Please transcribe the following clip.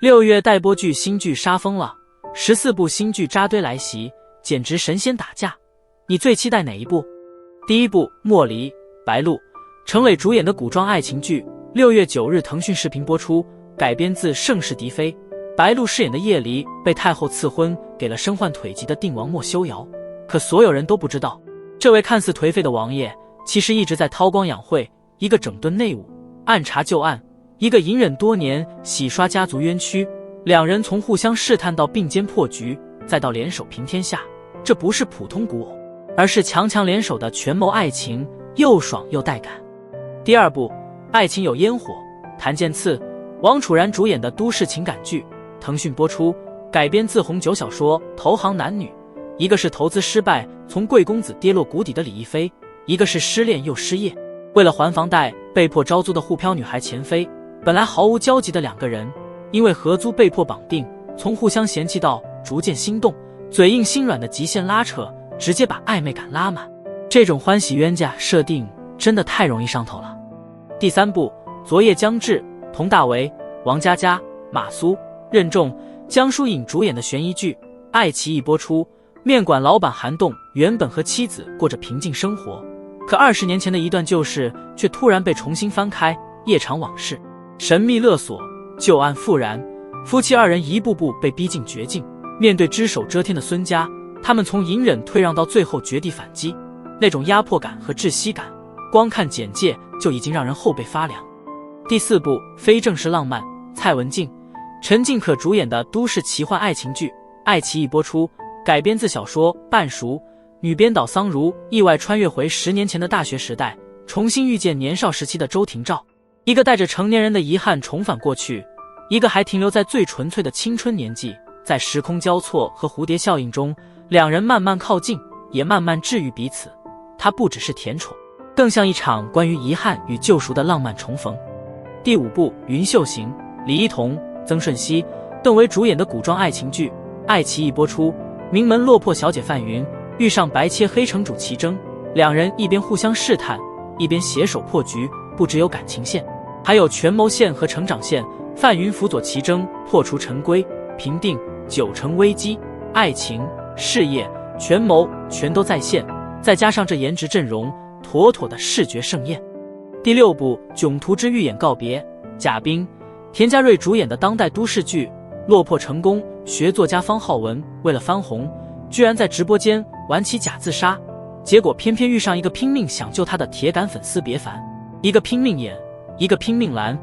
6月待播剧新剧杀疯了，14部新剧扎堆来袭，简直神仙打架。你最期待哪一部？第一部莫离，白鹿，程磊主演的古装爱情剧，6月9日腾讯视频播出，改编自盛世嫡妃。白鹿饰演的叶离被太后赐婚给了身患腿疾的定王莫修瑶，可所有人都不知道，这位看似颓废的王爷其实一直在韬光养晦，一个整顿内务暗查旧案，一个隐忍多年洗刷家族冤屈，两人从互相试探到并肩破局，再到联手平天下，这不是普通古偶，而是强强联手的权谋爱情，又爽又带感。第二部爱情有烟火，谭健次、王楚然主演的都市情感剧，腾讯播出，改编自红酒小说《投行男女》，一个是投资失败从贵公子跌落谷底的李亦菲，一个是失恋又失业为了还房贷被迫招租的沪漂女孩钱飞。本来毫无交集的两个人，因为合租被迫绑定，从互相嫌弃到逐渐心动，嘴硬心软的极限拉扯，直接把暧昧感拉满。这种欢喜冤家设定真的太容易上头了。第三部昨夜将至，佟大为、王佳佳、马苏、任重、江疏影主演的悬疑剧，爱奇艺播出。面馆老板韩栋原本和妻子过着平静生活，可20年前的一段旧事却突然被重新翻开，夜场往事，神秘勒索，旧案复燃，夫妻二人一步步被逼进绝境。面对只手遮天的孙家，他们从隐忍退让到最后绝地反击，那种压迫感和窒息感，光看简介就已经让人后背发凉。第四部非正式浪漫，蔡文静、陈静可主演的都市奇幻爱情剧，爱奇艺播出，改编自小说《半熟》，女编导桑如意外穿越回10年前的大学时代，重新遇见年少时期的周廷照，一个带着成年人的遗憾重返过去，一个还停留在最纯粹的青春年纪。在时空交错和蝴蝶效应中，两人慢慢靠近，也慢慢治愈彼此。它不只是甜宠，更像一场关于遗憾与救赎的浪漫重逢。第五部云秀行，李一桐、曾舜晞、邓为主演的古装爱情剧，爱奇艺播出。名门落魄小姐范云遇上白切黑城主齐征，两人一边互相试探，一边携手破局，不只有感情线，还有权谋线和成长线。范云辅佐齐征破除陈规，平定9城危机，爱情、事业、权谋全都在线，再加上这颜值阵容，妥妥的视觉盛宴。第六部囧途之预演告别，贾冰、田家瑞主演的当代都市剧，落魄成功学作家方浩文为了翻红，居然在直播间玩起假自杀，结果偏偏遇上一个拼命想救他的铁杆粉丝别烦，一个拼命演，一个拼命拦，